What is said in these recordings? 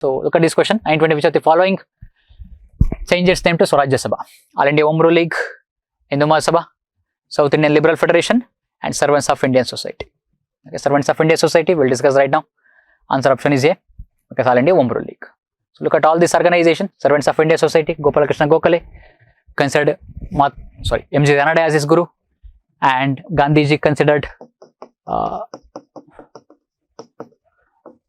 So look at this question. 920, which of the following change its name to Swarajya Sabha? All India Home Rule League, Hindu Mahasabha, South Indian Liberal Federation, and Servants of Indian Society. Okay, Servants of Indian Society we'll discuss right now. Answer option is A, because All India Home Rule League. So look at all this organization. Servants of India Society, Gopala Krishna Gokhale considered M.G. Ranade as his guru, and Gandhiji considered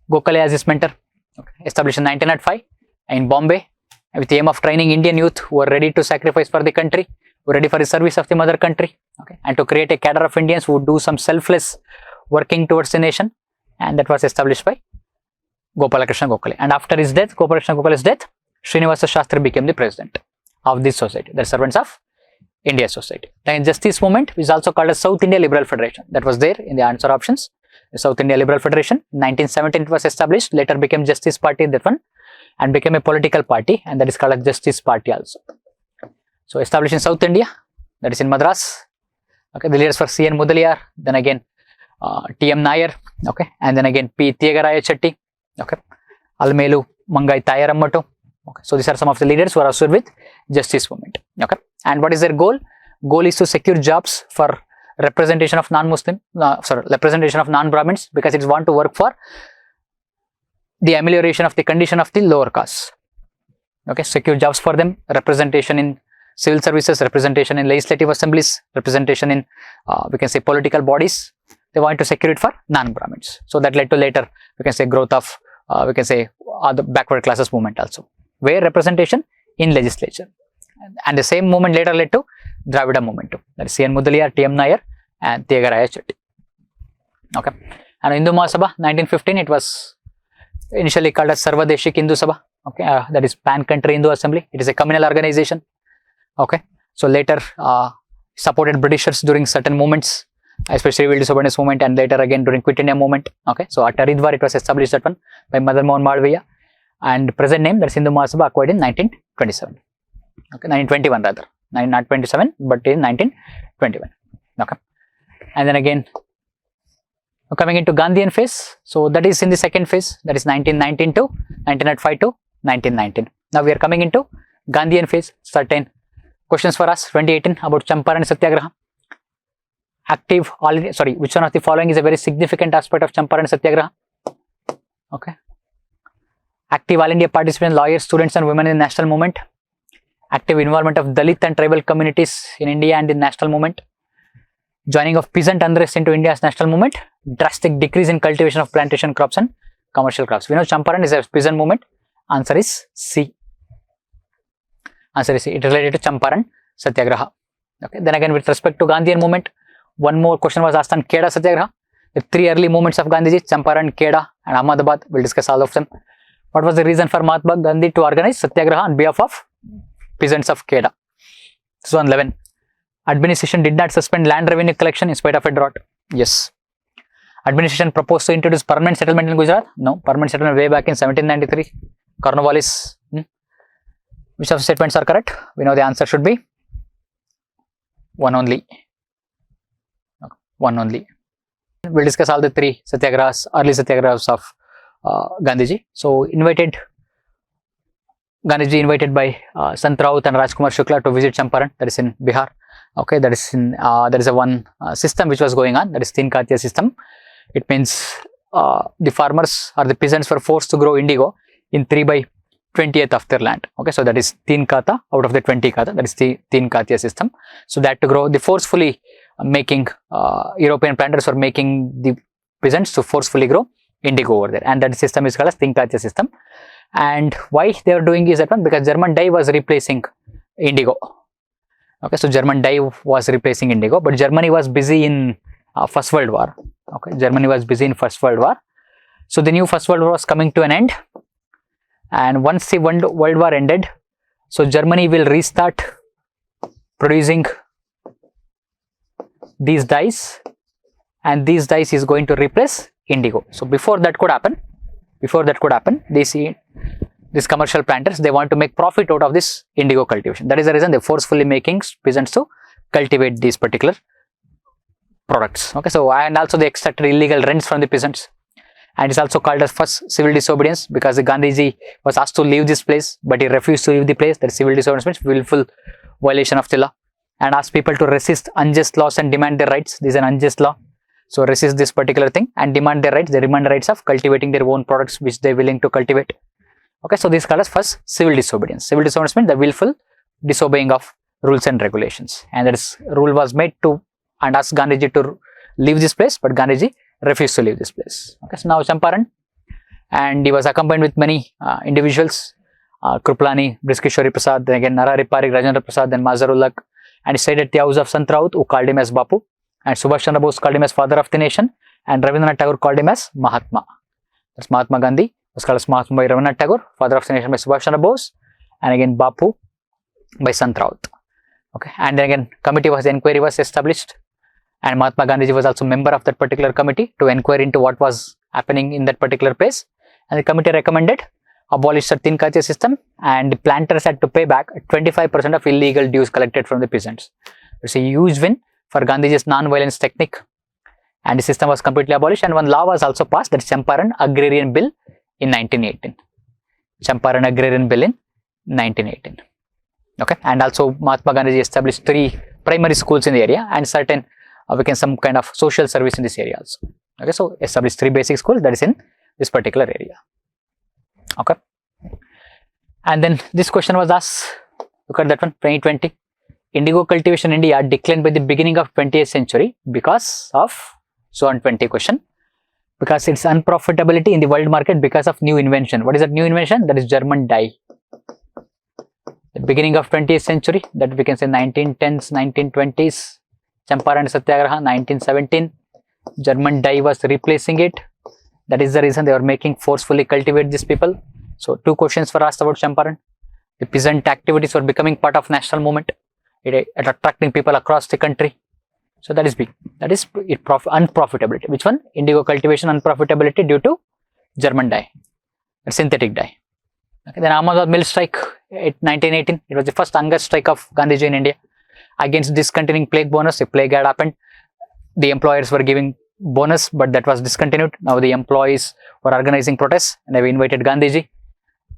Gokhale as his mentor. Okay. Established in 1905 in Bombay, with the aim of training Indian youth who were ready to sacrifice for the country, who were ready for the service of the mother country, okay, and to create a cadre of Indians who would do some selfless working towards the nation, and that was established by Gopala Krishna Gokhale. And after his death, Gopala Krishna Gokhale's death, Srinivasa Shastri became the president of this society, the Servants of India Society. Then Justice Movement, which is also called as South India Liberal Federation, that was there in the answer options. The South India Liberal Federation, 1917 it was established, later became Justice Party, that one, and became a political party, and that is called as Justice Party also. So established in South India, that is in Madras. Okay, the leaders were C.N. Mudaliar, then again T.M. Nair, okay, and then again P. Tyagaraya Chetty, okay, Almelu Mangai Tayarammatu. Okay, so these are some of the leaders who are associated with Justice Movement. Okay, and what is their goal? Goal is to secure jobs for representation of representation of non-Brahmins, because it want to work for the amelioration of the condition of the lower castes. Okay, secure jobs for them, representation in civil services, representation in legislative assemblies, representation in we can say political bodies. They want to secure it for non-Brahmins. So that led to later we can say growth of we can say the backward classes movement also, where representation in legislature, and the same movement later led to Dravida movement too. That is C.N. Mudaliar, T.M. Nair, and Tyagaraya Chetty. Okay, and Hindu Mahasabha, 1915, it was initially called as Sarvadeshik Hindu Sabha. Okay, that is Pan Country Hindu Assembly. It is a communal organization. Okay, so later supported Britishers during certain movements, especially civil disobedience movement, and later again during Quit India movement. Okay, so at Haridwar it was established, that one, by Madan Mohan Malviya, and present name, that is Hindu Mahasabha, acquired in 1927. Okay, 1921 rather, not 27, but in 1921. Okay, and then again coming into Gandhian phase, so that is in the second phase, that is 1919 to 1905 to 1919. Now we are coming into Gandhian phase. Certain questions for us, 2018, about Champaran Satyagraha. Active which one of the following is a very significant aspect of Champaran Satyagraha? Okay, active all India participation, lawyers, students and women in the national movement. Active involvement of Dalit and tribal communities in India and in national movement. Joining of peasant unrest into India's national movement. Drastic decrease in cultivation of plantation crops and commercial crops. We know Champaran is a peasant movement. Answer is C. Answer is C. It is related to Champaran Satyagraha. Okay. Then again, with respect to Gandhian movement, one more question was asked on Kheda Satyagraha. The three early movements of Gandhiji, Champaran, Kheda and Ahmedabad. We'll discuss all of them. What was the reason for Mahatma Gandhi to organize Satyagraha on behalf of peasants of Kheda? This one 11. Administration did not suspend land revenue collection in spite of a drought. Yes. Administration proposed to introduce permanent settlement in Gujarat. No. Permanent settlement way back in 1793. Cornwallis. Which of the statements are correct? We know the answer should be one only. One only. We'll discuss all the three satyagrahas, early satyagrahas of Gandhiji. So Gandhiji invited by Sant Raut and Rajkumar Shukla to visit Champaran, that is in Bihar. Okay, that is in there is a one system which was going on, that is Teen Katya system. It means the farmers or the peasants were forced to grow indigo in 3/20th of their land. Okay, so that is Teen Kata out of the 20 Kata, that is the Teen Katya system. So that to grow, the forcefully making European planters were making the peasants to forcefully grow indigo over there, and that system is called as Teen Katya system. And why they are doing is that one, because German dye was replacing indigo. Okay, so German dye was replacing indigo, but Germany was busy in First World War. Okay, Germany was busy in First World War. So the new First World War was coming to an end, and once the World War ended, so Germany will restart producing these dyes, and these dyes is going to replace indigo. So before that could happen, they see these commercial planters, they want to make profit out of this indigo cultivation. That is the reason they forcefully making peasants to cultivate these particular products. Okay, so and also they extracted illegal rents from the peasants, and it's also called as first civil disobedience because Gandhiji was asked to leave this place, but he refused to leave the place. That civil disobedience means willful violation of the law, and asked people to resist unjust laws and demand their rights. This is an unjust law, so resist this particular thing and demand their rights. They demand the rights of cultivating their own products which they are willing to cultivate. Okay, so this is called as first civil disobedience. Civil disobedience means the willful disobeying of rules and regulations, and that is rule was made to and asked Gandhiji to leave this place, but Gandhiji refused to leave this place. Okay, so now Champaran, and he was accompanied with many individuals, Kripalani, Briskeshwari Prasad, then again Narari Parikh, Rajendra Prasad, then Mazharul Haq, and he stayed at the house of Sant Raut, who called him as Bapu, and Subhash Chandra Bose called him as father of the nation, and Rabindranath Tagore called him as Mahatma. That's Mahatma Gandhi was called as Mahatma by Rabindranath Tagore, father of the nation by Subhash Chandra Bose, and again Bapu by Sant Raut. Okay, and then again inquiry was established, and Mahatma Gandhiji was also member of that particular committee to inquire into what was happening in that particular place, and the committee recommended abolish the Tin Khaate system, and the planters had to pay back 25% of illegal dues collected from the peasants. It's a huge win for Gandhiji's non-violence technique, and the system was completely abolished, and one law was also passed, that is Champaran Agrarian Bill in 1918. Champaran Agrarian Bill in 1918. Okay, and also Mahatma Gandhiji established 3 primary schools in the area and certain some kind of social service in this area also. Okay, so established 3 basic schools that is in this particular area. Okay, and then this question was asked. Look at that one, 2020. Indigo cultivation in India declined by the beginning of 20th century because of, so on 20 question, because its unprofitability in the world market because of new invention. What is that new invention? That is German dye. The beginning of 20th century, that we can say 1910s, 1920s, Champaran Satyagraha, 1917, German dye was replacing it. That is the reason they were making forcefully cultivate these people. So 2 questions were asked about Champaran. The peasant activities were becoming part of national movement. It attracting people across the country. So that is big. That is unprofitability. Which one? Indigo cultivation unprofitability due to German dye, synthetic dye. Okay, then Ahmedabad mill strike in 1918. It was the first hunger strike of Gandhiji in India against discontinuing plague bonus. A plague had happened. The employers were giving bonus, but that was discontinued. Now the employees were organizing protests, and they invited Gandhiji.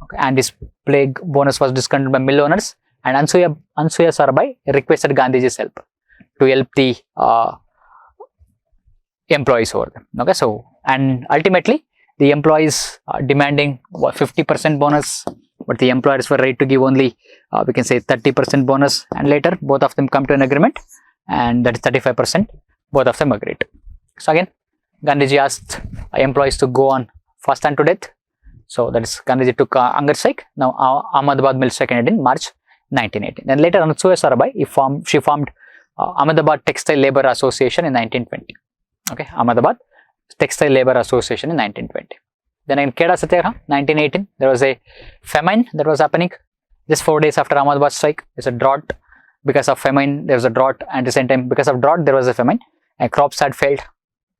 Okay, and this plague bonus was discontinued by mill owners. And Ansuya Sarabhai requested Gandhiji's help to help the employees over there. Okay, so and ultimately the employees demanding 50% bonus, but the employers were ready to give only we can say 30% bonus, and later both of them come to an agreement, and that is 35%. Both of them agreed. So again, Gandhiji asked employees to go on fast and to death. So that is Gandhiji took hunger strike. Now Ahmedabad mill strike ended in March 1918. Then later Ansuya Sarabhai, she formed Ahmedabad Textile Labour Association in 1920. Okay, Ahmedabad Textile Labour Association in 1920. Then in Kheda Satyagraha, 1918, there was a famine that was happening. Just 4 days after Ahmedabad strike, there's a drought. Because of famine, there was a drought, and at the same time, because of drought, there was a famine, and crops had failed.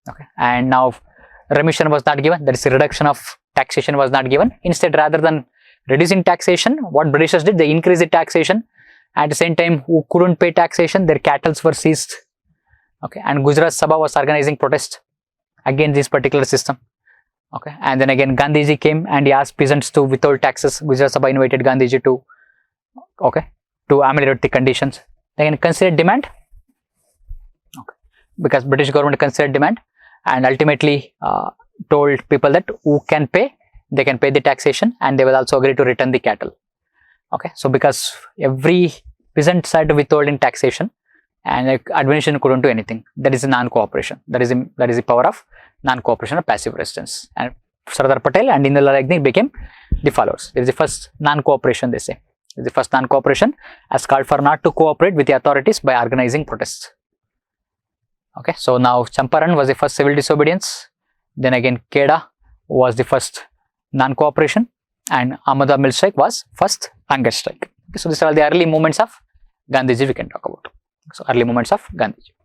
Okay, and now remission was not given. That is, the reduction of taxation was not given. Instead, rather than reducing taxation, what Britishers did, they increased the taxation. At the same time, who couldn't pay taxation, their cattle were seized. Okay, and Gujarat Sabha was organizing protest against this particular system. Okay, and then again Gandhiji came and he asked peasants to withhold taxes. Gujarat Sabha invited Gandhiji to, okay, to ameliorate the conditions. Then considered demand. Okay, because British government considered demand, and ultimately told people that who can pay, they can pay the taxation, and they will also agree to return the cattle. Okay, so because every peasant had to withhold in taxation, and administration couldn't do anything. That is a non-cooperation. That is the power of non-cooperation or passive resistance. And Sardar Patel and Indira Gandhi became the followers. It is the first non-cooperation, they say. It is the first non-cooperation as called for not to cooperate with the authorities by organizing protests. Okay, so now Champaran was the first civil disobedience. Then again Kheda was the first non-cooperation, and Ahmedabad mill strike was first hunger strike. Okay, so these are all the early movements of Gandhiji we can talk about. So early movements of Gandhiji.